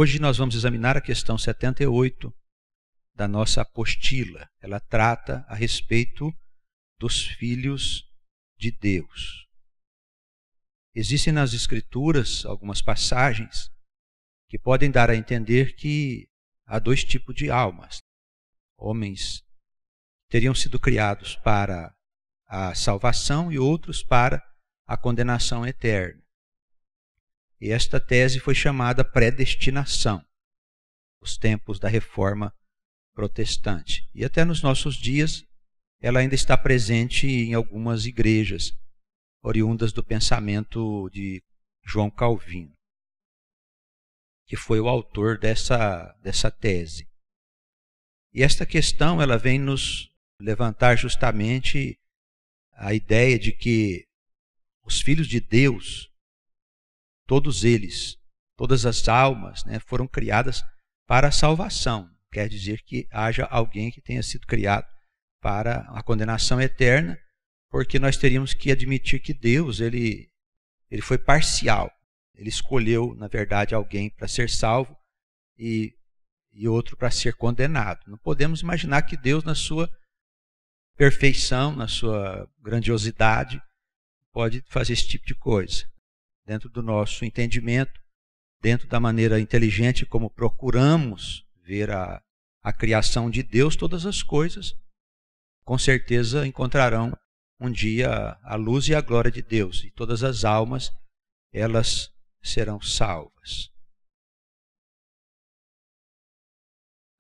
Hoje nós vamos examinar a questão 78 da nossa apostila. Ela trata a respeito dos filhos de Deus. Existem nas Escrituras algumas passagens que podem dar a entender que há dois tipos de almas. Homens teriam sido criados para a salvação e outros para a condenação eterna. E esta tese foi chamada predestinação, nos tempos da Reforma Protestante. E até nos nossos dias, ela ainda está presente em algumas igrejas, oriundas do pensamento de João Calvino, que foi o autor dessa tese. E esta questão ela vem nos levantar justamente a ideia de que os filhos de Deus, todos eles, todas as almas, foram criadas para a salvação. Quer dizer que haja alguém que tenha sido criado para a condenação eterna, porque nós teríamos que admitir que Deus ele foi parcial. Ele escolheu, na verdade, alguém para ser salvo e outro para ser condenado. Não podemos imaginar que Deus, na sua perfeição, na sua grandiosidade, pode fazer esse tipo de coisa. Dentro do nosso entendimento, dentro da maneira inteligente como procuramos ver a criação de Deus, todas as coisas, com certeza encontrarão um dia a luz e a glória de Deus. E todas as almas, elas serão salvas.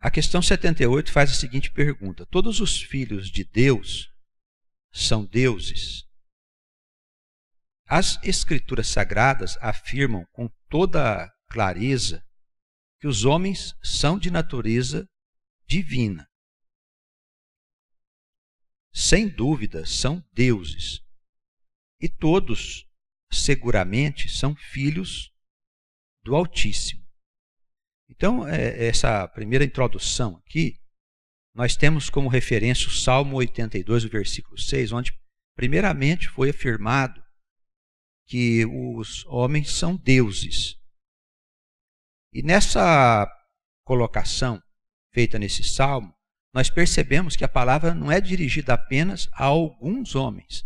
A questão 78 faz a seguinte pergunta: todos os filhos de Deus são deuses? As Escrituras Sagradas afirmam com toda clareza que os homens são de natureza divina. Sem dúvida, são deuses. E todos, seguramente, são filhos do Altíssimo. Então, essa primeira introdução aqui, nós temos como referência o Salmo 82, o versículo 6, onde primeiramente foi afirmado que os homens são deuses. E nessa colocação feita nesse salmo, nós percebemos que a palavra não é dirigida apenas a alguns homens,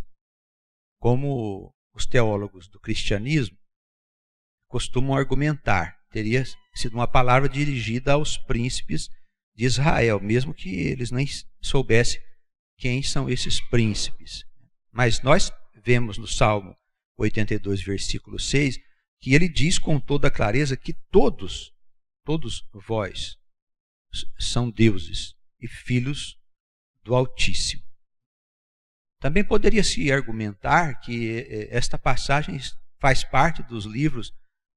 como os teólogos do cristianismo costumam argumentar. Teria sido uma palavra dirigida aos príncipes de Israel, mesmo que eles nem soubessem quem são esses príncipes. Mas nós vemos no Salmo 82, versículo 6, que ele diz com toda clareza que todos vós são deuses e filhos do Altíssimo. Também poderia-se argumentar que esta passagem faz parte dos livros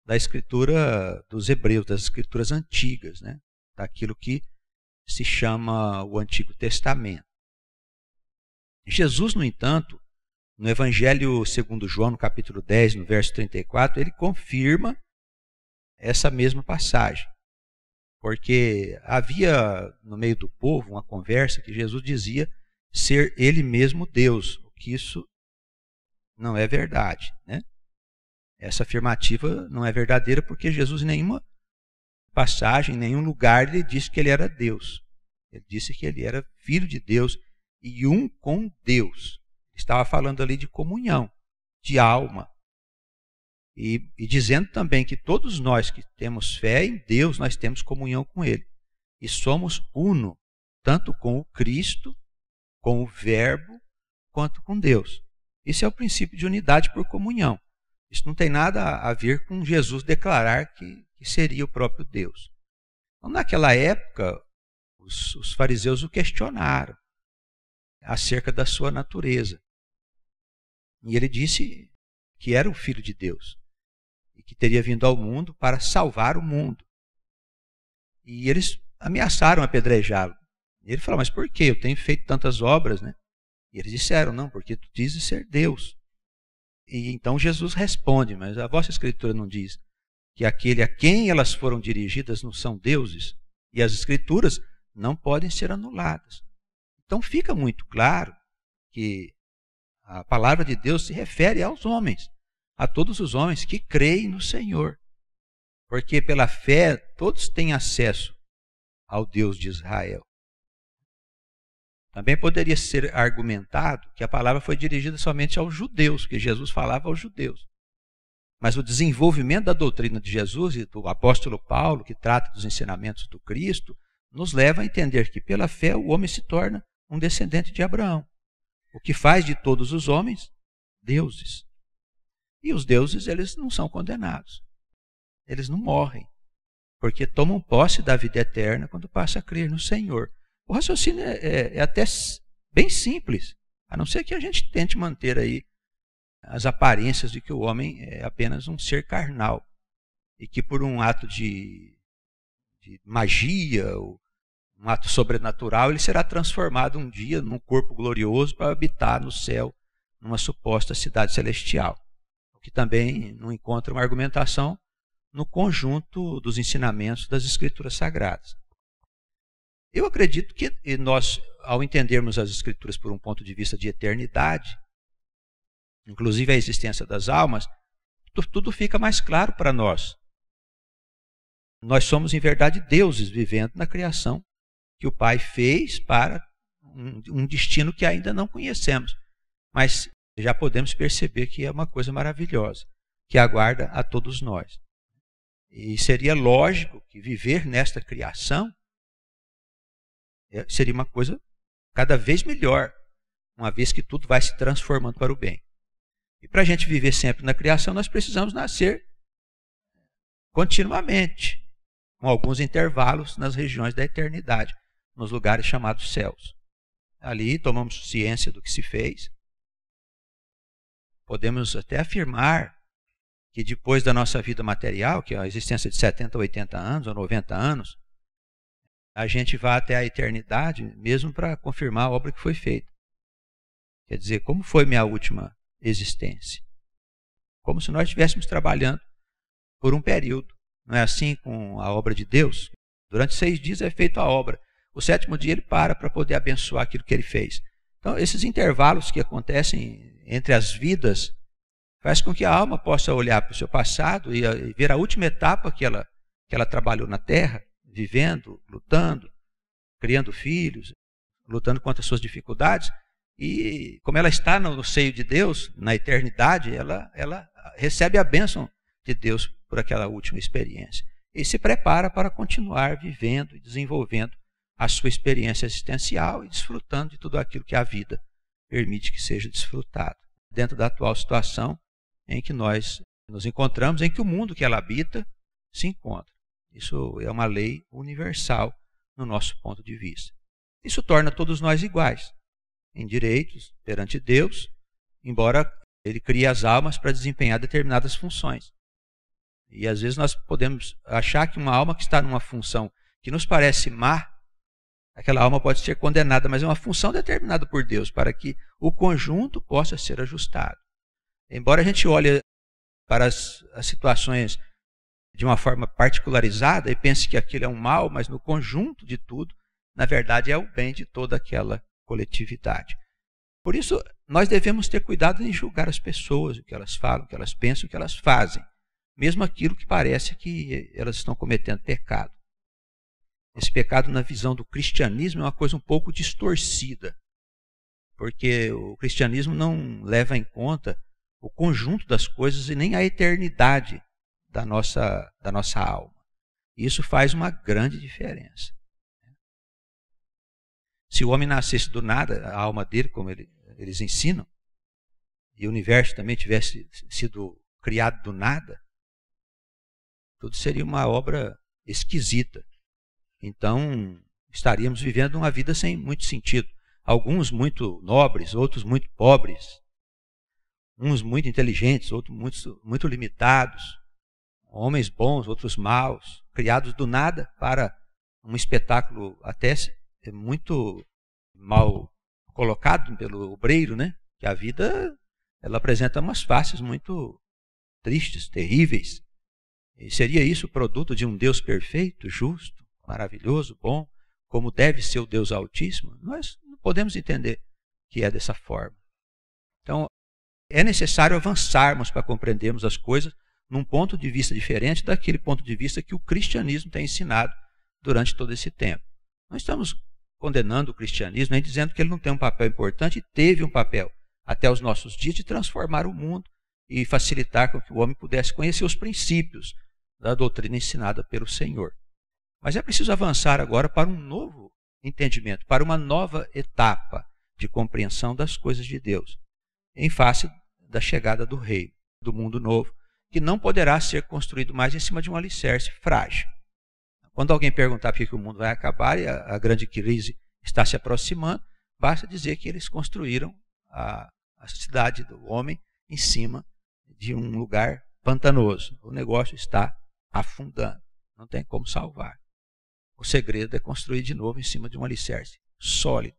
da escritura dos hebreus, das escrituras antigas, daquilo que se chama o Antigo Testamento. Jesus, no entanto, no Evangelho segundo João, no capítulo 10, no verso 34, ele confirma essa mesma passagem. Porque havia no meio do povo uma conversa que Jesus dizia ser ele mesmo Deus, o que isso não é verdade. Essa afirmativa não é verdadeira porque Jesus em nenhuma passagem, em nenhum lugar, ele disse que ele era Deus. Ele disse que ele era filho de Deus e um com Deus. Estava falando ali de comunhão, de alma. E dizendo também que todos nós que temos fé em Deus, nós temos comunhão com Ele. E somos uno, tanto com o Cristo, com o Verbo, quanto com Deus. Esse é o princípio de unidade por comunhão. Isso não tem nada a ver com Jesus declarar que seria o próprio Deus. Então, naquela época, os fariseus o questionaram acerca da sua natureza. E ele disse que era o Filho de Deus e que teria vindo ao mundo para salvar o mundo. E eles ameaçaram apedrejá-lo. E ele falou: mas por quê? Eu tenho feito tantas obras, E eles disseram: não, porque tu dizes ser Deus. E então Jesus responde: mas a vossa Escritura não diz que aquele a quem elas foram dirigidas não são deuses? E as Escrituras não podem ser anuladas. Então fica muito claro que a palavra de Deus se refere aos homens, a todos os homens que creem no Senhor. Porque pela fé todos têm acesso ao Deus de Israel. Também poderia ser argumentado que a palavra foi dirigida somente aos judeus, que Jesus falava aos judeus. Mas o desenvolvimento da doutrina de Jesus e do apóstolo Paulo, que trata dos ensinamentos do Cristo, nos leva a entender que pela fé o homem se torna um descendente de Abraão, o que faz de todos os homens deuses. E os deuses, eles não são condenados. Eles não morrem, porque tomam posse da vida eterna quando passam a crer no Senhor. O raciocínio é até bem simples, a não ser que a gente tente manter aí as aparências de que o homem é apenas um ser carnal e que por um ato de magia, ou um ato sobrenatural, ele será transformado um dia num corpo glorioso para habitar no céu, numa suposta cidade celestial. O que também não encontra uma argumentação no conjunto dos ensinamentos das Escrituras Sagradas. Eu acredito que nós, ao entendermos as Escrituras por um ponto de vista de eternidade, inclusive a existência das almas, tudo fica mais claro para nós. Nós somos, em verdade, deuses vivendo na criação que o Pai fez para um destino que ainda não conhecemos, mas já podemos perceber que é uma coisa maravilhosa, que aguarda a todos nós. E seria lógico que viver nesta criação seria uma coisa cada vez melhor, uma vez que tudo vai se transformando para o bem. E para a gente viver sempre na criação, nós precisamos nascer continuamente, com alguns intervalos nas regiões da eternidade, nos lugares chamados céus. Ali tomamos ciência do que se fez. Podemos até afirmar que depois da nossa vida material, que é a existência de 70, 80 anos ou 90 anos, a gente vai até a eternidade mesmo para confirmar a obra que foi feita. Quer dizer, como foi minha última existência? Como se nós estivéssemos trabalhando por um período. Não é assim com a obra de Deus? Durante 6 dias é feita a obra. O 7º dia ele para poder abençoar aquilo que ele fez. Então, esses intervalos que acontecem entre as vidas faz com que a alma possa olhar para o seu passado e ver a última etapa que ela trabalhou na Terra, vivendo, lutando, criando filhos, lutando contra as suas dificuldades. E como ela está no seio de Deus, na eternidade, ela recebe a bênção de Deus por aquela última experiência. E se prepara para continuar vivendo e desenvolvendo a sua experiência existencial e desfrutando de tudo aquilo que a vida permite que seja desfrutado, dentro da atual situação em que nós nos encontramos, em que o mundo que ela habita se encontra. Isso é uma lei universal no nosso ponto de vista. Isso torna todos nós iguais em direitos perante Deus, embora ele crie as almas para desempenhar determinadas funções. E às vezes nós podemos achar que uma alma que está numa função que nos parece má, aquela alma pode ser condenada, mas é uma função determinada por Deus para que o conjunto possa ser ajustado. Embora a gente olhe para as situações de uma forma particularizada e pense que aquilo é um mal, mas no conjunto de tudo, na verdade é o bem de toda aquela coletividade. Por isso, nós devemos ter cuidado em julgar as pessoas, o que elas falam, o que elas pensam, o que elas fazem, mesmo aquilo que parece que elas estão cometendo pecado. Esse pecado, na visão do cristianismo, é uma coisa um pouco distorcida, porque o cristianismo não leva em conta o conjunto das coisas e nem a eternidade da nossa alma. Isso faz uma grande diferença. Se o homem nascesse do nada, a alma dele, como eles ensinam, e o universo também tivesse sido criado do nada, tudo seria uma obra esquisita. Então, estaríamos vivendo uma vida sem muito sentido. Alguns muito nobres, outros muito pobres, uns muito inteligentes, outros muito limitados, homens bons, outros maus, criados do nada para um espetáculo até muito mal colocado pelo obreiro, né? Que a vida ela apresenta umas faces muito tristes, terríveis. E seria isso o produto de um Deus perfeito, justo, maravilhoso, bom, como deve ser o Deus Altíssimo? Nós não podemos entender que é dessa forma. Então, é necessário avançarmos para compreendermos as coisas num ponto de vista diferente daquele ponto de vista que o cristianismo tem ensinado durante todo esse tempo. Não estamos condenando o cristianismo, nem dizendo que ele não tem um papel importante, e teve um papel até os nossos dias de transformar o mundo e facilitar com que o homem pudesse conhecer os princípios da doutrina ensinada pelo Senhor. Mas é preciso avançar agora para um novo entendimento, para uma nova etapa de compreensão das coisas de Deus, em face da chegada do reino, do mundo novo, que não poderá ser construído mais em cima de um alicerce frágil. Quando alguém perguntar por que o mundo vai acabar e a grande crise está se aproximando, basta dizer que eles construíram a cidade do homem em cima de um lugar pantanoso. O negócio está afundando, não tem como salvar. O segredo é construir de novo em cima de um alicerce sólido,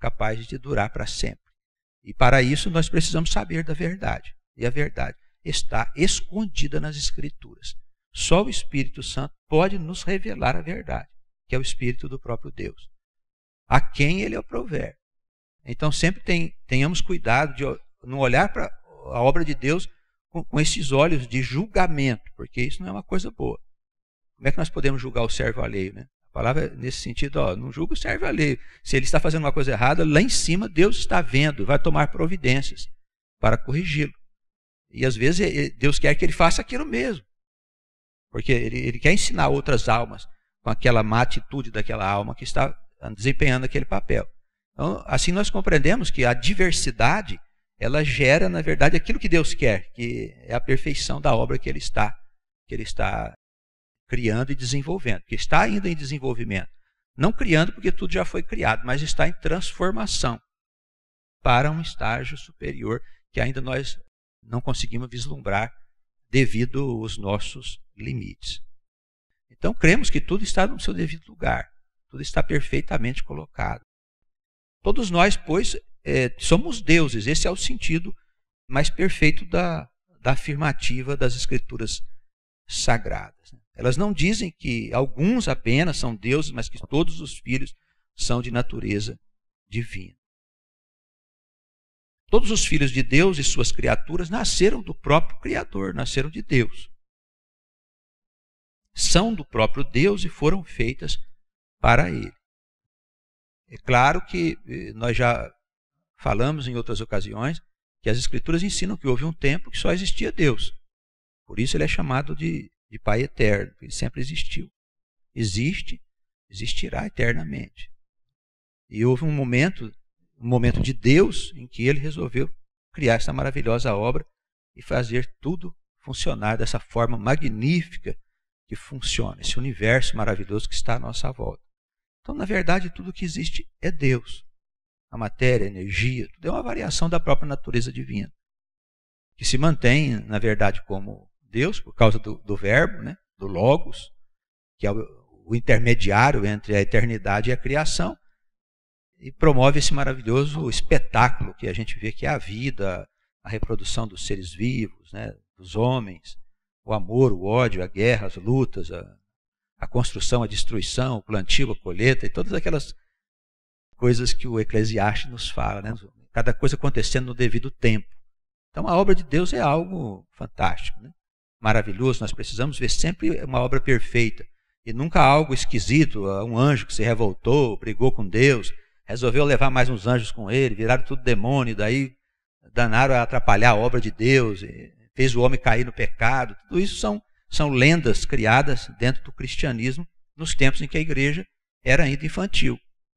capaz de durar para sempre. E para isso nós precisamos saber da verdade. E a verdade está escondida nas Escrituras. Só o Espírito Santo pode nos revelar a verdade, que é o Espírito do próprio Deus, a quem ele aprouver. Então sempre tenhamos cuidado de não olhar para a obra de Deus com esses olhos de julgamento, porque isso não é uma coisa boa. Como é que nós podemos julgar o servo alheio, né? A palavra é nesse sentido, não julga o servo alheio. Se ele está fazendo uma coisa errada, lá em cima Deus está vendo, vai tomar providências para corrigi-lo. E às vezes Deus quer que ele faça aquilo mesmo, porque ele quer ensinar outras almas com aquela má atitude daquela alma que está desempenhando aquele papel. Então, assim nós compreendemos que a diversidade, ela gera, na verdade, aquilo que Deus quer, que é a perfeição da obra que Ele está criando e desenvolvendo, que está ainda em desenvolvimento. Não criando porque tudo já foi criado, mas está em transformação para um estágio superior que ainda nós não conseguimos vislumbrar devido aos nossos limites. Então, cremos que tudo está no seu devido lugar, tudo está perfeitamente colocado. Todos nós, pois, somos deuses, esse é o sentido mais perfeito da afirmativa das Escrituras sagradas. Elas não dizem que alguns apenas são deuses, mas que todos os filhos são de natureza divina. Todos os filhos de Deus e suas criaturas nasceram do próprio Criador, nasceram de Deus. São do próprio Deus e foram feitas para Ele. É claro que nós já falamos em outras ocasiões que as Escrituras ensinam que houve um tempo que só existia Deus. Por isso Ele é chamado de Pai eterno, Ele sempre existiu. Existe, existirá eternamente. E houve um momento de Deus em que Ele resolveu criar essa maravilhosa obra e fazer tudo funcionar dessa forma magnífica que funciona, esse universo maravilhoso que está à nossa volta. Então, na verdade, tudo que existe é Deus. A matéria, a energia, tudo é uma variação da própria natureza divina, que se mantém, na verdade, como Deus, por causa do verbo, né, do Logos, que é o intermediário entre a eternidade e a criação, e promove esse maravilhoso espetáculo que a gente vê que é a vida, a reprodução dos seres vivos, né, dos homens, o amor, o ódio, a guerra, as lutas, a construção, a destruição, o plantio, a colheita e todas aquelas coisas que o Eclesiastes nos fala, né? Cada coisa acontecendo no devido tempo. Então a obra de Deus é algo fantástico, né? Maravilhoso. Nós precisamos ver sempre uma obra perfeita e nunca algo esquisito, um anjo que se revoltou, brigou com Deus, resolveu levar mais uns anjos com ele, viraram tudo demônio, daí danaram a atrapalhar a obra de Deus, fez o homem cair no pecado. Tudo isso são lendas criadas dentro do cristianismo nos tempos em que a igreja era ainda infantil.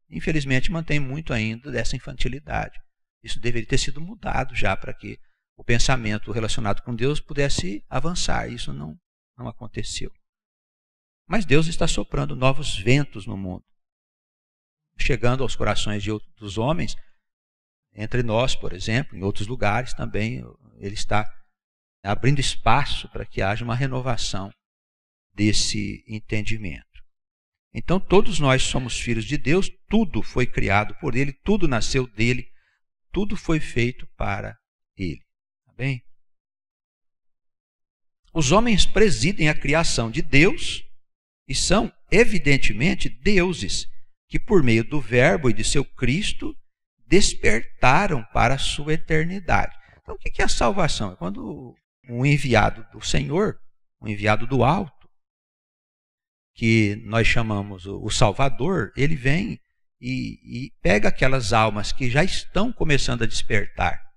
Infelizmente mantém muito ainda dessa infantilidade. Isso deveria ter sido mudado já para que o pensamento relacionado com Deus pudesse avançar. Isso não aconteceu. Mas Deus está soprando novos ventos no mundo, chegando aos corações dos homens, entre nós, por exemplo, em outros lugares também. Ele está abrindo espaço para que haja uma renovação desse entendimento. Então todos nós somos filhos de Deus, tudo foi criado por Ele, tudo nasceu dEle, tudo foi feito para Ele. Tá bem? Os homens presidem a criação de Deus e são, evidentemente, deuses que, por meio do Verbo e de seu Cristo, despertaram para a sua eternidade. Então, o que é a salvação? É quando um enviado do Senhor, um enviado do alto, que nós chamamos o Salvador, ele vem e pega aquelas almas que já estão começando a despertar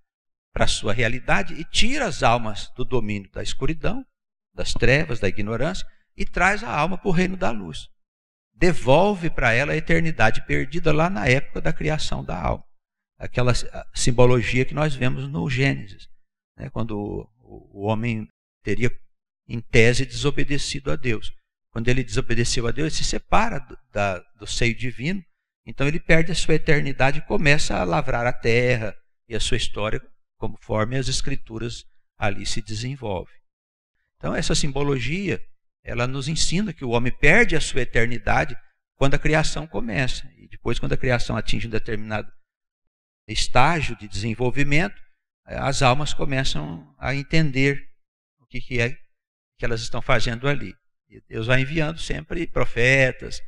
para a sua realidade e tira as almas do domínio da escuridão, das trevas, da ignorância, e traz a alma para o reino da luz. Devolve para ela a eternidade perdida lá na época da criação da alma. Aquela simbologia que nós vemos no Gênesis, né, quando o homem teria, em tese, desobedecido a Deus. Quando ele desobedeceu a Deus, ele se separa do seio divino, então ele perde a sua eternidade e começa a lavrar a terra e a sua história conforme as Escrituras ali se desenvolvem. Então essa simbologia, ela nos ensina que o homem perde a sua eternidade quando a criação começa. E depois, quando a criação atinge um determinado estágio de desenvolvimento, as almas começam a entender o que é que elas estão fazendo ali. E Deus vai enviando sempre profetas,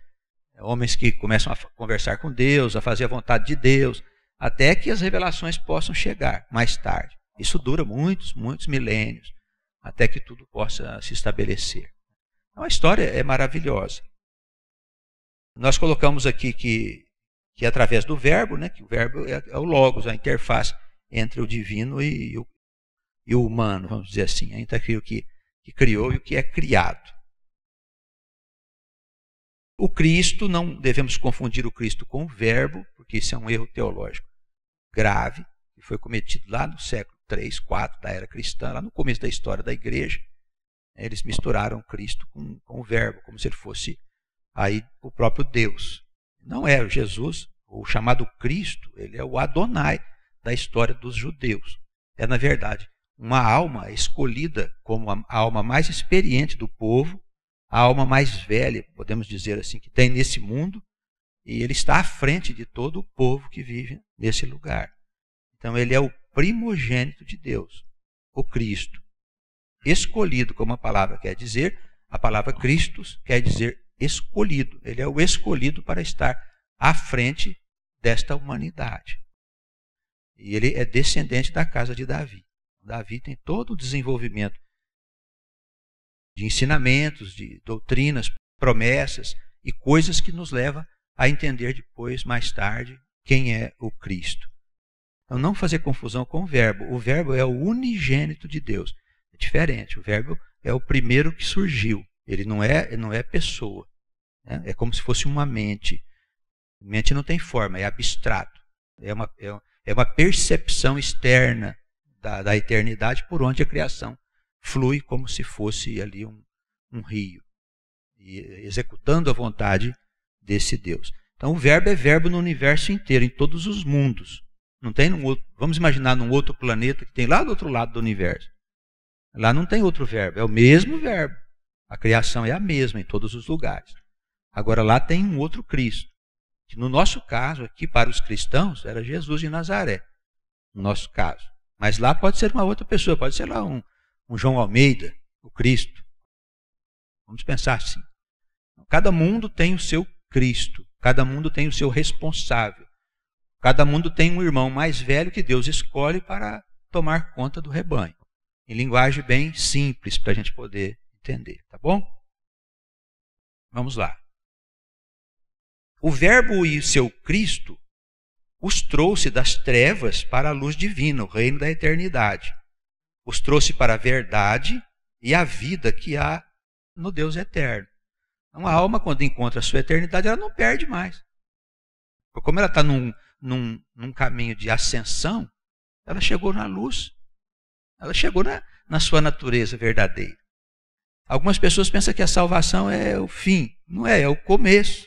homens que começam a conversar com Deus, a fazer a vontade de Deus, até que as revelações possam chegar mais tarde. Isso dura muitos milênios, até que tudo possa se estabelecer. Então a história é maravilhosa. Nós colocamos aqui que através do verbo, né, que o verbo é o logos, a interface entre o divino e o humano, vamos dizer assim, entre aquilo que criou e o que é criado. O Cristo, não devemos confundir o Cristo com o verbo, porque isso é um erro teológico grave, que foi cometido lá no século 3, 4 da era cristã, lá no começo da história da igreja. Eles misturaram Cristo com o verbo, como se ele fosse aí o próprio Deus. Não é Jesus, o chamado Cristo, ele é o Adonai da história dos judeus. É, na verdade, uma alma escolhida como a alma mais experiente do povo, a alma mais velha, podemos dizer assim, que tem nesse mundo, e ele está à frente de todo o povo que vive nesse lugar. Então ele é o primogênito de Deus, o Cristo. Escolhido, como a palavra quer dizer, a palavra Christos quer dizer escolhido. Ele é o escolhido para estar à frente desta humanidade. E ele é descendente da casa de Davi. Davi tem todo o desenvolvimento de ensinamentos, de doutrinas, promessas e coisas que nos levam a entender depois, mais tarde, quem é o Cristo. Então não fazer confusão com o verbo. O verbo é o unigênito de Deus. É diferente. O verbo é o primeiro que surgiu. Ele não é pessoa. Né? É como se fosse uma mente. Mente não tem forma, é abstrato. É uma percepção externa da eternidade por onde a criação flui como se fosse ali um rio, e executando a vontade desse Deus. Então o verbo é verbo no universo inteiro, em todos os mundos. Não tem vamos imaginar num outro planeta que tem lá do outro lado do universo. Lá não tem outro verbo, é o mesmo verbo. A criação é a mesma em todos os lugares. Agora lá tem um outro Cristo, que no nosso caso aqui para os cristãos era Jesus de Nazaré, no nosso caso. Mas lá pode ser uma outra pessoa, pode ser lá um João Almeida, o Cristo. Vamos pensar assim. Cada mundo tem o seu Cristo, cada mundo tem o seu responsável. Cada mundo tem um irmão mais velho que Deus escolhe para tomar conta do rebanho. Em linguagem bem simples para a gente poder entender, tá bom? Vamos lá. O verbo e o seu Cristo os trouxe das trevas para a luz divina, o reino da eternidade. Os trouxe para a verdade e a vida que há no Deus eterno. Então a alma, quando encontra a sua eternidade, ela não perde mais. Porque como ela está num caminho de ascensão, ela chegou na luz. Ela chegou na sua natureza verdadeira. Algumas pessoas pensam que a salvação é o fim. Não é, é o começo.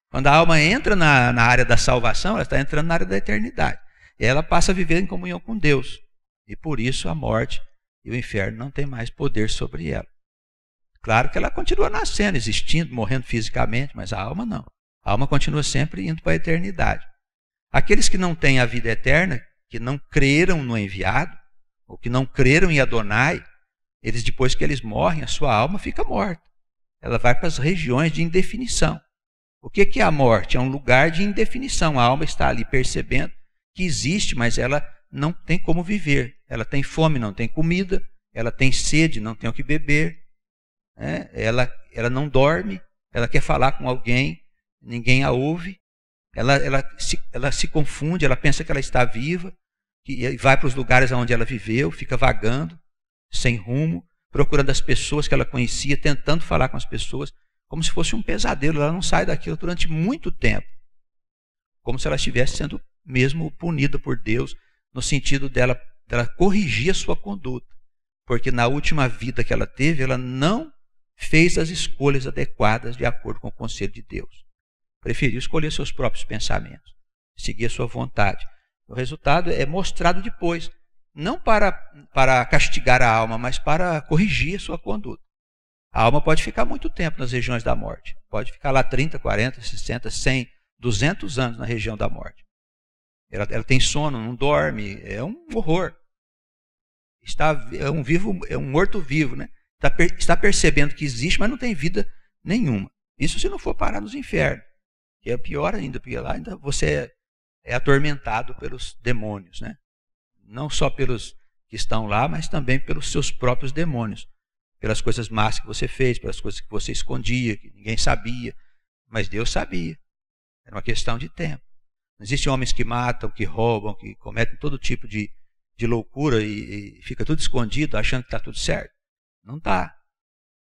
Quando a alma entra na área da salvação, ela está entrando na área da eternidade. E ela passa a viver em comunhão com Deus. E por isso a morte e o inferno não têm mais poder sobre ela. Claro que ela continua nascendo, existindo, morrendo fisicamente, mas a alma não. A alma continua sempre indo para a eternidade. Aqueles que não têm a vida eterna, que não creram no enviado, ou que não creram em Adonai, eles, depois que eles morrem, a sua alma fica morta. Ela vai para as regiões de indefinição. O que é a morte? É um lugar de indefinição. A alma está ali percebendo que existe, mas ela não tem como viver. Ela tem fome, não tem comida, ela tem sede, não tem o que beber, né? Ela não dorme, ela quer falar com alguém, ninguém a ouve, ela se confunde, ela pensa que ela está viva, e vai para os lugares onde ela viveu, fica vagando, sem rumo, procurando as pessoas que ela conhecia, tentando falar com as pessoas, como se fosse um pesadelo. Ela não sai daquilo durante muito tempo, como se ela estivesse sendo mesmo punida por Deus, no sentido dela corrigir a sua conduta, porque na última vida que ela teve, ela não fez as escolhas adequadas de acordo com o conselho de Deus. Preferiu escolher seus próprios pensamentos, seguir a sua vontade. O resultado é mostrado depois, não para castigar a alma, mas para corrigir a sua conduta. A alma pode ficar muito tempo nas regiões da morte. Pode ficar lá 30, 40, 60, 100, 200 anos na região da morte. Ela tem sono, não dorme, é um horror. É um morto-vivo, né? Está percebendo que existe, mas não tem vida nenhuma. Isso se não for parar nos infernos. Que é pior ainda, porque lá ainda você é atormentado pelos demônios, né? Não só pelos que estão lá, mas também pelos seus próprios demônios. Pelas coisas más que você fez, pelas coisas que você escondia, que ninguém sabia, mas Deus sabia. Era uma questão de tempo. Não existem homens que matam, que roubam, que cometem todo tipo de loucura e fica tudo escondido, achando que está tudo certo. Não está.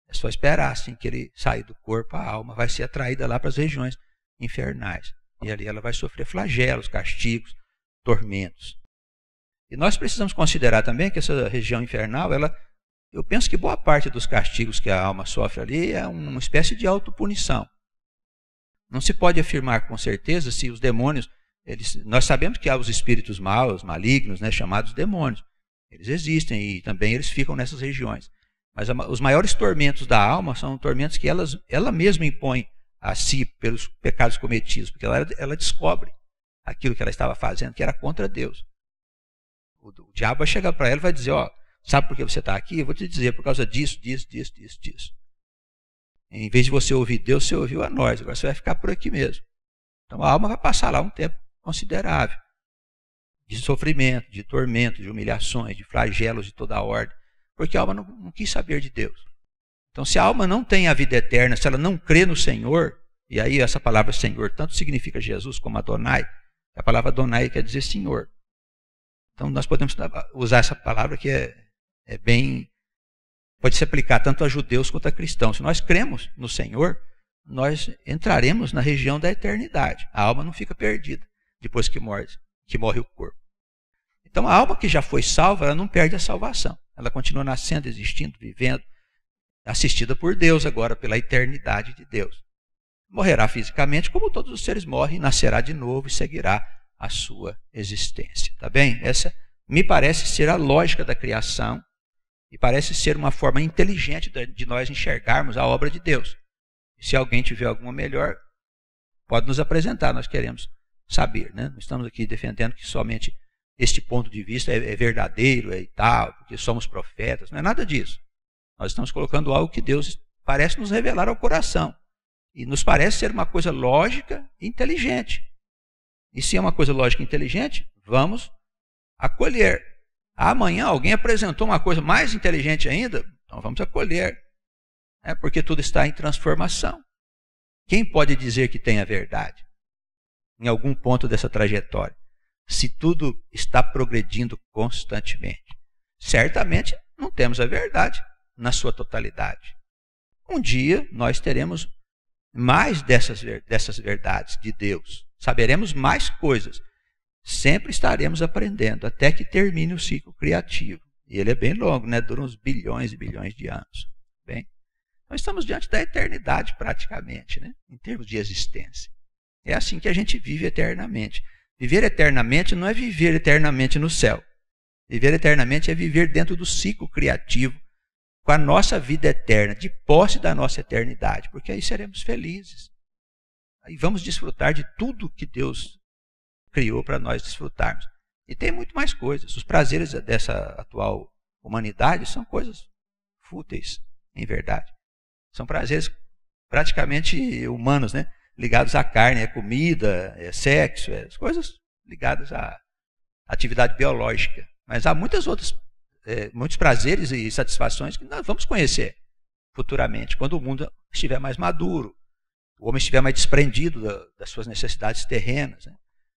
É só esperar, assim que ele sair do corpo, a alma vai ser atraída lá para as regiões infernais. E ali ela vai sofrer flagelos, castigos, tormentos. E nós precisamos considerar também que essa região infernal, eu penso que boa parte dos castigos que a alma sofre ali é uma espécie de autopunição. Não se pode afirmar com certeza se os demônios, nós sabemos que há os espíritos maus, malignos, né, chamados demônios. Eles existem e também eles ficam nessas regiões. Mas os maiores tormentos da alma são tormentos que ela mesma impõe a si pelos pecados cometidos, porque ela descobre aquilo que ela estava fazendo, que era contra Deus. O diabo vai chegar para ela e vai dizer, sabe por que você está aqui? Eu vou te dizer, por causa disso. Em vez de você ouvir Deus, você ouviu a nós, agora você vai ficar por aqui mesmo. Então a alma vai passar lá um tempo considerável de sofrimento, de tormento, de humilhações, de flagelos de toda a ordem, porque a alma não quis saber de Deus. Então, se a alma não tem a vida eterna, se ela não crê no Senhor, e aí essa palavra Senhor tanto significa Jesus como Adonai, a palavra Adonai quer dizer Senhor. Então, nós podemos usar essa palavra que é bem, pode se aplicar tanto a judeus quanto a cristãos. Se nós cremos no Senhor, nós entraremos na região da eternidade. A alma não fica perdida depois que morre o corpo. Então, a alma que já foi salva, ela não perde a salvação. Ela continua nascendo, existindo, vivendo, assistida por Deus agora, pela eternidade de Deus. Morrerá fisicamente, como todos os seres morrem, nascerá de novo e seguirá a sua existência. Tá bem? Essa me parece ser a lógica da criação e parece ser uma forma inteligente de nós enxergarmos a obra de Deus. E se alguém tiver alguma melhor, pode nos apresentar, nós queremos saber, né? Não estamos aqui defendendo que somente este ponto de vista é verdadeiro e tal, porque somos profetas, não é nada disso. Nós estamos colocando algo que Deus parece nos revelar ao coração. E nos parece ser uma coisa lógica e inteligente. E se é uma coisa lógica e inteligente, vamos acolher. Amanhã alguém apresentou uma coisa mais inteligente ainda, então vamos acolher. Porque tudo está em transformação. Quem pode dizer que tem a verdade? Em algum ponto dessa trajetória. Se tudo está progredindo constantemente. Certamente não temos a verdade na sua totalidade. Um dia nós teremos mais dessas verdades de Deus. Saberemos mais coisas. Sempre estaremos aprendendo até que termine o ciclo criativo. E ele é bem longo, né? Dura uns bilhões e bilhões de anos. Bem, nós estamos diante da eternidade praticamente, né? Em termos de existência. É assim que a gente vive eternamente. Viver eternamente não é viver eternamente no céu. Viver eternamente é viver dentro do ciclo criativo, com a nossa vida eterna, de posse da nossa eternidade, porque aí seremos felizes. Aí vamos desfrutar de tudo que Deus criou para nós desfrutarmos. E tem muito mais coisas. Os prazeres dessa atual humanidade são coisas fúteis, em verdade. São prazeres praticamente humanos, né? Ligados à carne, à comida, sexo, as coisas ligadas à atividade biológica. Mas há muitas outras muitos prazeres e satisfações que nós vamos conhecer futuramente, quando o mundo estiver mais maduro, o homem estiver mais desprendido das suas necessidades terrenas. Né?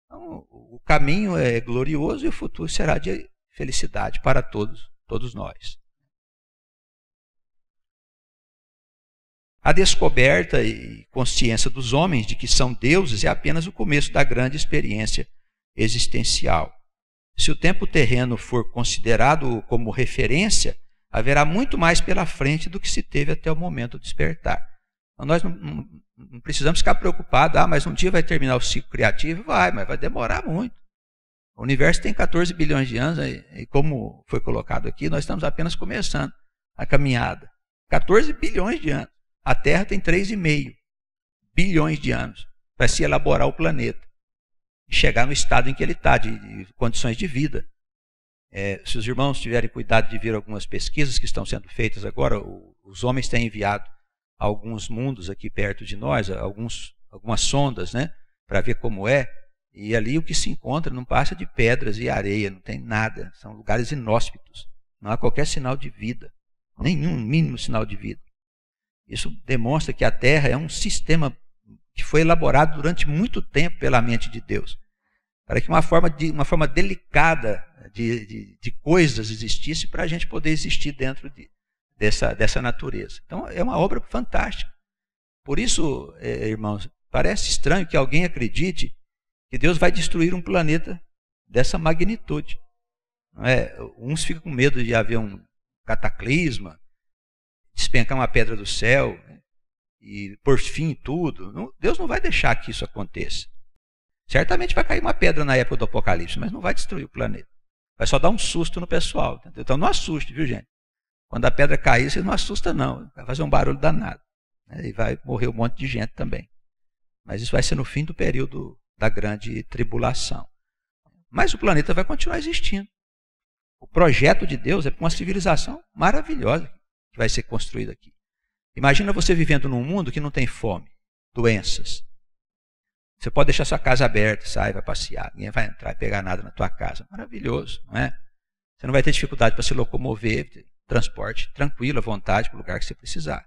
Então, o caminho é glorioso e o futuro será de felicidade para todos nós. A descoberta e consciência dos homens de que são deuses é apenas o começo da grande experiência existencial. Se o tempo terreno for considerado como referência, haverá muito mais pela frente do que se teve até o momento do despertar. Então, nós não precisamos ficar preocupados, mas um dia vai terminar o ciclo criativo, mas vai demorar muito. O universo tem 14 bilhões de anos, e como foi colocado aqui, nós estamos apenas começando a caminhada. 14 bilhões de anos. A Terra tem 3,5 bilhões de anos para se elaborar o planeta e chegar no estado em que ele está, de condições de vida. Se os irmãos tiverem cuidado de ver algumas pesquisas que estão sendo feitas agora, os homens têm enviado alguns mundos aqui perto de nós, algumas sondas, né, para ver como é, e ali o que se encontra não passa de pedras e areia, não tem nada, são lugares inóspitos, não há qualquer sinal de vida, nenhum mínimo sinal de vida. Isso demonstra que a Terra é um sistema que foi elaborado durante muito tempo pela mente de Deus, para que uma forma delicada de coisas existisse para a gente poder existir dentro dessa natureza. Então é uma obra fantástica. Por isso, irmãos, parece estranho que alguém acredite que Deus vai destruir um planeta dessa magnitude. Não é? Uns ficam com medo de haver um cataclisma, despencar uma pedra do céu, né, e por fim em tudo. Deus não vai deixar que isso aconteça. Certamente vai cair uma pedra na época do Apocalipse, mas não vai destruir o planeta. Vai só dar um susto no pessoal. Entendeu? Então não assuste, viu, gente? Quando a pedra cair, você não assusta não. Vai fazer um barulho danado. Né, e vai morrer um monte de gente também. Mas isso vai ser no fim do período da grande tribulação. Mas o planeta vai continuar existindo. O projeto de Deus é para uma civilização maravilhosa que vai ser construída aqui. Imagina você vivendo num mundo que não tem fome, doenças. Você pode deixar sua casa aberta, sai, vai passear, ninguém vai entrar e pegar nada na tua casa. Maravilhoso, não é? Você não vai ter dificuldade para se locomover, transporte tranquilo, à vontade, para o lugar que você precisar.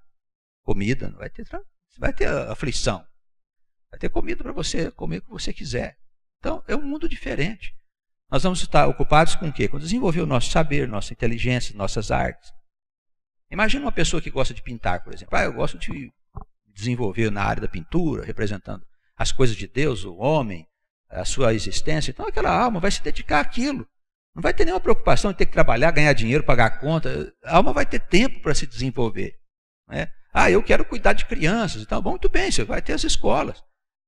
Comida, não vai ter, você vai ter aflição. Vai ter comida para você comer o que você quiser. Então, é um mundo diferente. Nós vamos estar ocupados com o quê? Com desenvolver o nosso saber, nossa inteligência, nossas artes. Imagina uma pessoa que gosta de pintar, por exemplo. Eu gosto de desenvolver na área da pintura, representando as coisas de Deus, o homem, a sua existência. Então aquela alma vai se dedicar àquilo. Não vai ter nenhuma preocupação de ter que trabalhar, ganhar dinheiro, pagar conta. A alma vai ter tempo para se desenvolver. Né? Eu quero cuidar de crianças. Então, bom, muito bem, você vai ter as escolas.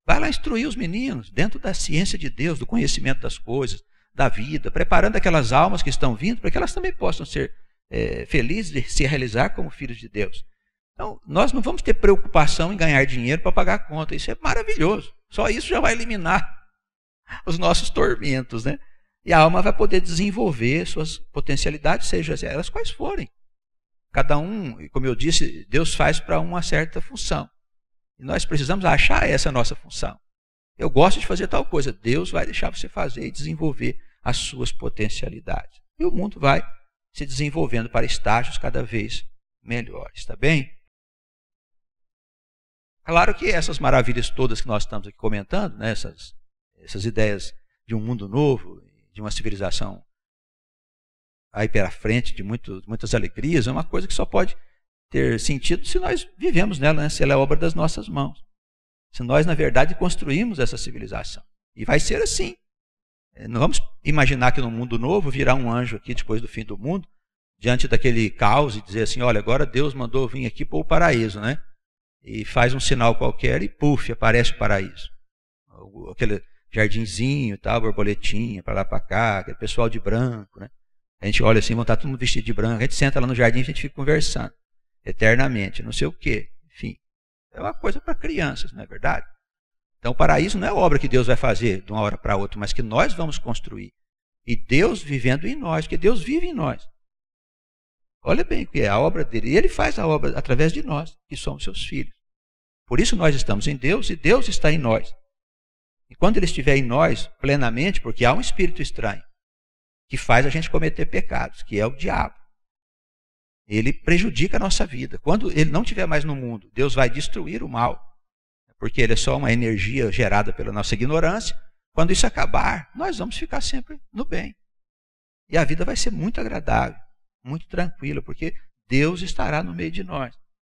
Vai lá instruir os meninos dentro da ciência de Deus, do conhecimento das coisas, da vida, preparando aquelas almas que estão vindo para que elas também possam ser felizes de se realizar como filhos de Deus. Então, nós não vamos ter preocupação em ganhar dinheiro para pagar a conta. Isso é maravilhoso. Só isso já vai eliminar os nossos tormentos, né? E a alma vai poder desenvolver suas potencialidades, seja elas quais forem. Cada um, como eu disse, Deus faz para uma certa função. E nós precisamos achar essa nossa função. Eu gosto de fazer tal coisa. Deus vai deixar você fazer e desenvolver as suas potencialidades. E o mundo vai se desenvolvendo para estágios cada vez melhores, está bem? Claro que essas maravilhas todas que nós estamos aqui comentando, né, essas ideias de um mundo novo, de uma civilização aí pela frente, de muitas alegrias, é uma coisa que só pode ter sentido se nós vivemos nela, né, se ela é obra das nossas mãos. Se nós, na verdade, construímos essa civilização. E vai ser assim. Não vamos imaginar que no mundo novo virá um anjo aqui depois do fim do mundo, diante daquele caos e dizer assim, olha, agora Deus mandou vir aqui para o paraíso, né? E faz um sinal qualquer e puf, aparece o paraíso. Aquele jardinzinho, tal, borboletinha, para lá para cá, aquele pessoal de branco, né? A gente olha assim, vão estar todo mundo vestido de branco, a gente senta lá no jardim e a gente fica conversando eternamente, não sei o quê. Enfim, é uma coisa para crianças, não é verdade? Então, o paraíso não é obra que Deus vai fazer de uma hora para outra, mas que nós vamos construir. E Deus vivendo em nós, porque Deus vive em nós. Olha bem o que é a obra dele. E ele faz a obra através de nós, que somos seus filhos. Por isso nós estamos em Deus e Deus está em nós. E quando ele estiver em nós plenamente, porque há um espírito estranho que faz a gente cometer pecados, que é o diabo. Ele prejudica a nossa vida. Quando ele não estiver mais no mundo, Deus vai destruir o mal, porque ele é só uma energia gerada pela nossa ignorância. Quando isso acabar, nós vamos ficar sempre no bem. E a vida vai ser muito agradável, muito tranquila, porque Deus estará no meio de nós,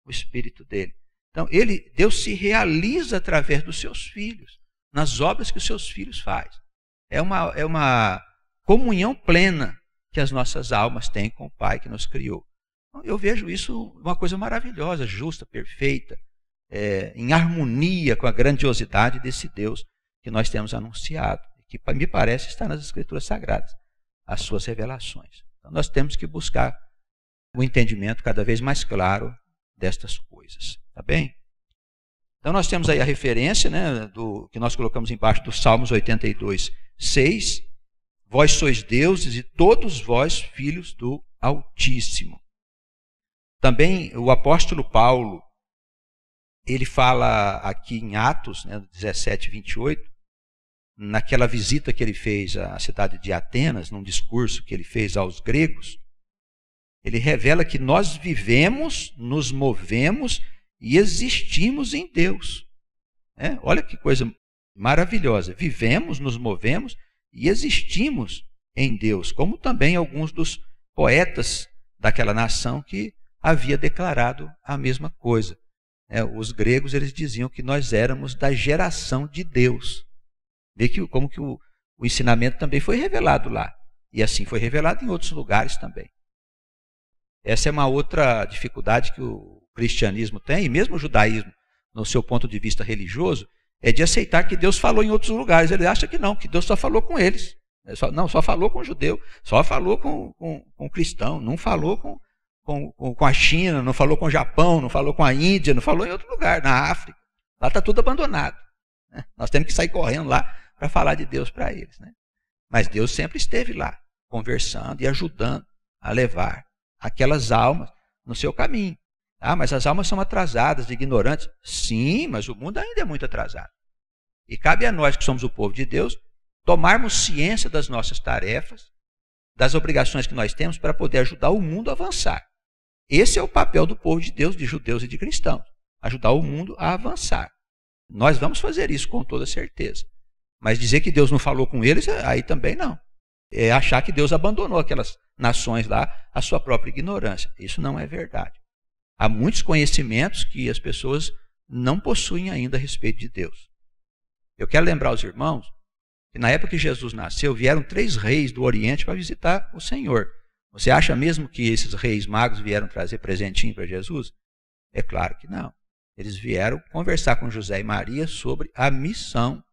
o Espírito dele. Então, Deus se realiza através dos seus filhos, nas obras que os seus filhos fazem. É uma comunhão plena que as nossas almas têm com o Pai que nos criou. Então, eu vejo isso uma coisa maravilhosa, justa, perfeita, em harmonia com a grandiosidade desse Deus que nós temos anunciado, que me parece estar nas Escrituras Sagradas, as suas revelações. Então, nós temos que buscar o entendimento cada vez mais claro destas coisas. Tá bem? Então nós temos aí a referência, né, do que nós colocamos embaixo do Salmos 82, 6. Vós sois deuses e todos vós filhos do Altíssimo. Também o apóstolo Paulo, ele fala aqui em Atos, né, 17, 28, naquela visita que ele fez à cidade de Atenas, num discurso que ele fez aos gregos, ele revela que nós vivemos, nos movemos e existimos em Deus. Olha que coisa maravilhosa. Vivemos, nos movemos e existimos em Deus, como também alguns dos poetas daquela nação que havia declarado a mesma coisa. Os gregos, eles diziam que nós éramos da geração de Deus. Vê que, como que o ensinamento também foi revelado lá. E assim foi revelado em outros lugares também. Essa é uma outra dificuldade que o cristianismo tem, e mesmo o judaísmo, no seu ponto de vista religioso, é de aceitar que Deus falou em outros lugares. Ele acha que não, que Deus só falou com eles. Só falou com o judeu, só falou com o cristão, não falou com a China, não falou com o Japão, não falou com a Índia, não falou em outro lugar, na África. Lá está tudo abandonado. Nós temos que sair correndo lá para falar de Deus para eles. Mas Deus sempre esteve lá, conversando e ajudando a levar aquelas almas no seu caminho. Mas as almas são atrasadas, ignorantes. Sim, mas o mundo ainda é muito atrasado. E cabe a nós, que somos o povo de Deus, tomarmos ciência das nossas tarefas, das obrigações que nós temos para poder ajudar o mundo a avançar. Esse é o papel do povo de Deus, de judeus e de cristãos. Ajudar o mundo a avançar. Nós vamos fazer isso com toda certeza. Mas dizer que Deus não falou com eles, aí também não. É achar que Deus abandonou aquelas nações lá à sua própria ignorância. Isso não é verdade. Há muitos conhecimentos que as pessoas não possuem ainda a respeito de Deus. Eu quero lembrar aos irmãos que na época que Jesus nasceu, vieram 3 reis do Oriente para visitar o Senhor. Você acha mesmo que esses reis magos vieram trazer presentinho para Jesus? É claro que não. Eles vieram conversar com José e Maria sobre a missão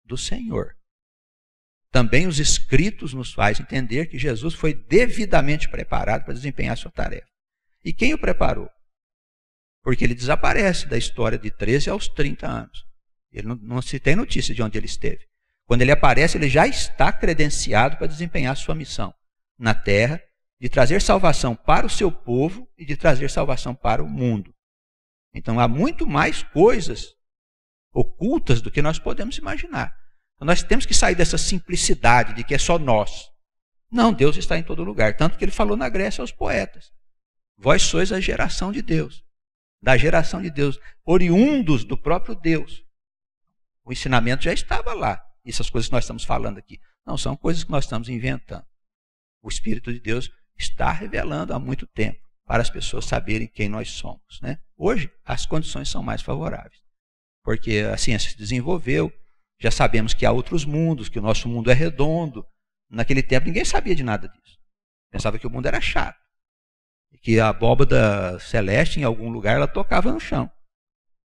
do Senhor. Também os escritos nos fazem entender que Jesus foi devidamente preparado para desempenhar a sua tarefa. E quem o preparou? Porque ele desaparece da história de 13 aos 30 anos. Ele não se tem notícia de onde ele esteve. Quando ele aparece, ele já está credenciado para desempenhar a sua missão na terra, de trazer salvação para o seu povo e de trazer salvação para o mundo. Então há muito mais coisas ocultas do que nós podemos imaginar. Então, nós temos que sair dessa simplicidade de que é só nós. Não, Deus está em todo lugar. Tanto que ele falou na Grécia aos poetas. Vós sois a geração de Deus. Da geração de Deus. Oriundos do próprio Deus. O ensinamento já estava lá. Essas coisas que nós estamos falando aqui. Não, são coisas que nós estamos inventando. O Espírito de Deus está revelando há muito tempo para as pessoas saberem quem nós somos. Hoje, as condições são mais favoráveis. Porque a ciência se desenvolveu. Já sabemos que há outros mundos, que o nosso mundo é redondo. Naquele tempo ninguém sabia de nada disso. Pensava que o mundo era chato. E que a abóbada celeste, em algum lugar, ela tocava no chão.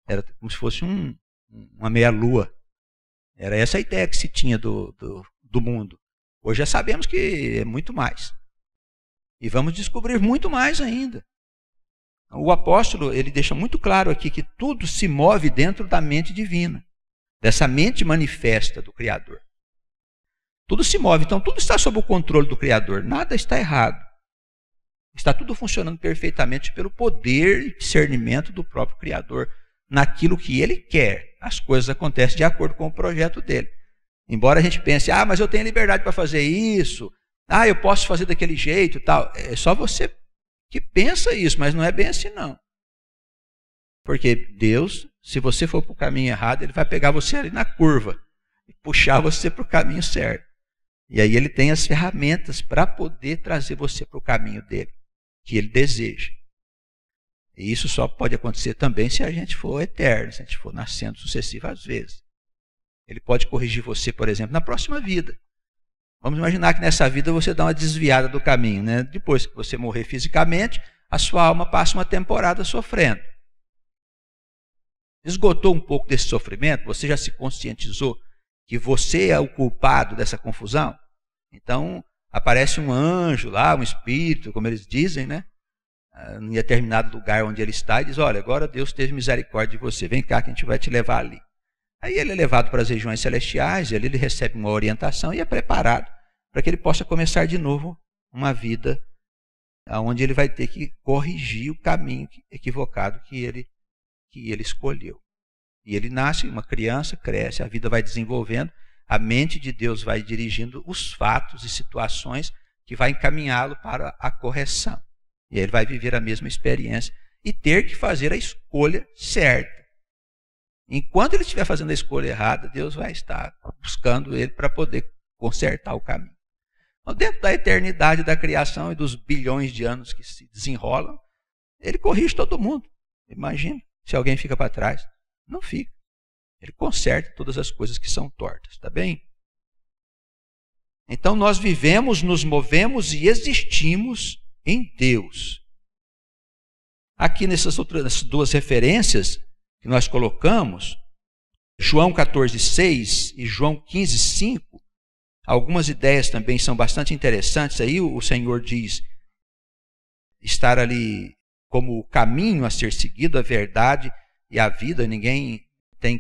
Era como se fosse uma meia-lua. Era essa a ideia que se tinha do mundo. Hoje já sabemos que é muito mais. E vamos descobrir muito mais ainda. O apóstolo, ele deixa muito claro aqui que tudo se move dentro da mente divina. Dessa mente manifesta do Criador. Tudo se move, então tudo está sob o controle do Criador, nada está errado. Está tudo funcionando perfeitamente pelo poder e discernimento do próprio Criador, naquilo que Ele quer. As coisas acontecem de acordo com o projeto dele. Embora a gente pense, mas eu tenho liberdade para fazer isso, Ah, eu posso fazer daquele jeito e tal. É só você que pensa isso, mas não é bem assim não. Porque Deus, se você for para o caminho errado, Ele vai pegar você ali na curva e puxar você para o caminho certo. E aí Ele tem as ferramentas para poder trazer você para o caminho dele, que Ele deseja. E isso só pode acontecer também se a gente for eterno, se a gente for nascendo sucessivas vezes. Ele pode corrigir você, por exemplo, na próxima vida. Vamos imaginar que nessa vida você dá uma desviada do caminho, né? Depois que você morrer fisicamente, a sua alma passa uma temporada sofrendo. Esgotou um pouco desse sofrimento? Você já se conscientizou que você é o culpado dessa confusão? Então, aparece um anjo lá, um espírito, como eles dizem, né? Em determinado lugar onde ele está, e diz, olha, agora Deus teve misericórdia de você, vem cá que a gente vai te levar ali. Aí ele é levado para as regiões celestiais, ali ele recebe uma orientação e é preparado para que ele possa começar de novo uma vida onde ele vai ter que corrigir o caminho equivocado que ele escolheu. E ele nasce uma criança, cresce, a vida vai desenvolvendo, a mente de Deus vai dirigindo os fatos e situações que vai encaminhá-lo para a correção. E aí ele vai viver a mesma experiência e ter que fazer a escolha certa. Enquanto ele estiver fazendo a escolha errada, Deus vai estar buscando ele para poder consertar o caminho. Então, dentro da eternidade da criação e dos bilhões de anos que se desenrolam, ele corrige todo mundo. Imagina se alguém fica para trás. Não fica. Ele conserta todas as coisas que são tortas, tá bem? Então nós vivemos, nos movemos e existimos em Deus. Aqui nessas duas referências que nós colocamos, João 14:6 e João 15:5, algumas ideias também são bastante interessantes. Aí o Senhor diz estar ali como o caminho a ser seguido, a verdade e a vida. Ninguém tem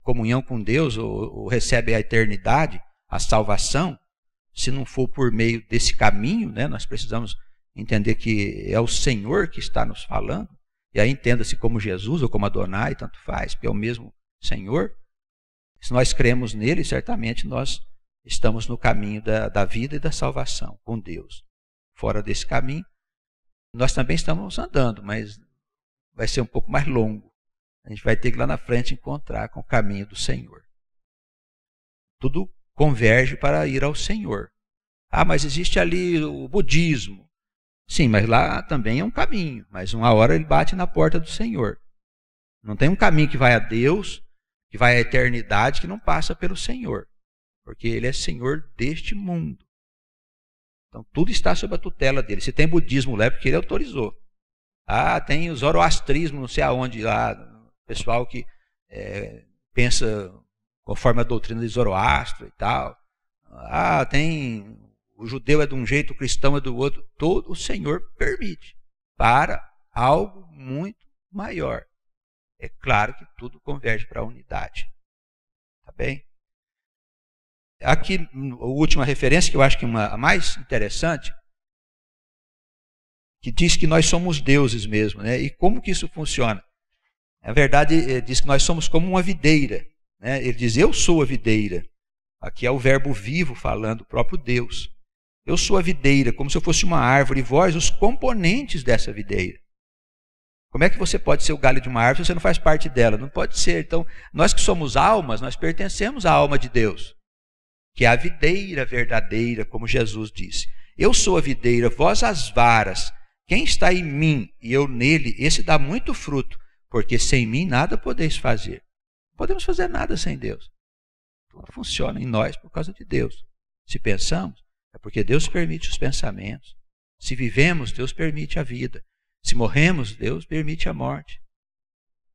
comunhão com Deus ou recebe a eternidade, a salvação, se não for por meio desse caminho, né? Nós precisamos entender que é o Senhor que está nos falando. E aí entenda-se como Jesus ou como Adonai, tanto faz, porque é o mesmo Senhor. Se nós cremos nele, certamente nós estamos no caminho da vida e da salvação com Deus. Fora desse caminho, nós também estamos andando, mas vai ser um pouco mais longo. A gente vai ter que lá na frente encontrar com o caminho do Senhor. Tudo converge para ir ao Senhor. Ah, mas existe ali o budismo. Sim, mas lá também é um caminho, mas uma hora ele bate na porta do Senhor. Não tem um caminho que vai a Deus, que vai à eternidade, que não passa pelo Senhor, porque Ele é Senhor deste mundo. Então tudo está sob a tutela dele. Se tem budismo lá é porque Ele autorizou. Ah, tem o zoroastrismo, não sei aonde lá, o pessoal que pensa conforme a doutrina de Zoroastro e tal. Ah, tem... O judeu é de um jeito, o cristão é do outro. Todo o Senhor permite para algo muito maior. É claro que tudo converge para a unidade. Tá bem? Aqui, a última referência, que eu acho que é a mais interessante, que diz que nós somos deuses mesmo, né? E como que isso funciona? Na verdade, diz que nós somos como uma videira, né? Ele diz, eu sou a videira. Aqui é o verbo vivo falando, o próprio Deus. Eu sou a videira, como se eu fosse uma árvore, e vós, os componentes dessa videira. Como é que você pode ser o galho de uma árvore se você não faz parte dela? Não pode ser. Então, nós que somos almas, nós pertencemos à alma de Deus, que é a videira verdadeira, como Jesus disse. Eu sou a videira, vós as varas. Quem está em mim e eu nele, esse dá muito fruto, porque sem mim nada podeis fazer. Não podemos fazer nada sem Deus. Tudo funciona em nós por causa de Deus. Se pensamos, é porque Deus permite os pensamentos. Se vivemos, Deus permite a vida. Se morremos, Deus permite a morte.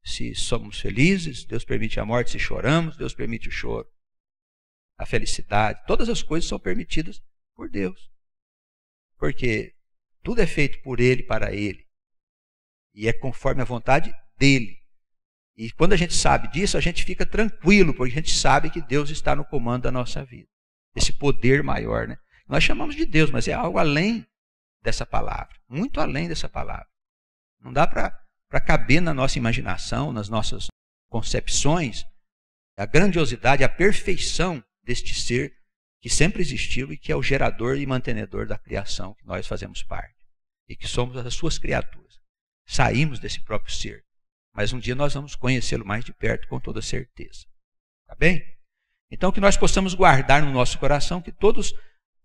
Se somos felizes, Deus permite a morte. Se choramos, Deus permite o choro. A felicidade, todas as coisas são permitidas por Deus. Porque tudo é feito por Ele, para Ele. E é conforme a vontade dEle. E quando a gente sabe disso, a gente fica tranquilo, porque a gente sabe que Deus está no comando da nossa vida. Esse poder maior, né? Nós chamamos de Deus, mas é algo além dessa palavra. Muito além dessa palavra. Não dá para caber na nossa imaginação, nas nossas concepções, a grandiosidade, a perfeição deste ser que sempre existiu e que é o gerador e mantenedor da criação que nós fazemos parte. E que somos as suas criaturas. Saímos desse próprio ser. Mas um dia nós vamos conhecê-lo mais de perto com toda certeza. Tá bem? Então que nós possamos guardar no nosso coração que todos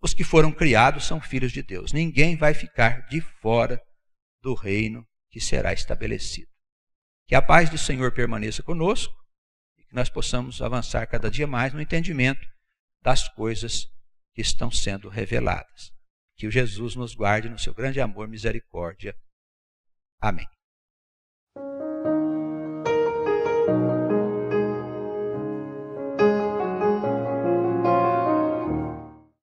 os que foram criados são filhos de Deus. Ninguém vai ficar de fora do reino que será estabelecido. Que a paz do Senhor permaneça conosco e que nós possamos avançar cada dia mais no entendimento das coisas que estão sendo reveladas. Que o Jesus nos guarde no seu grande amor e misericórdia. Amém.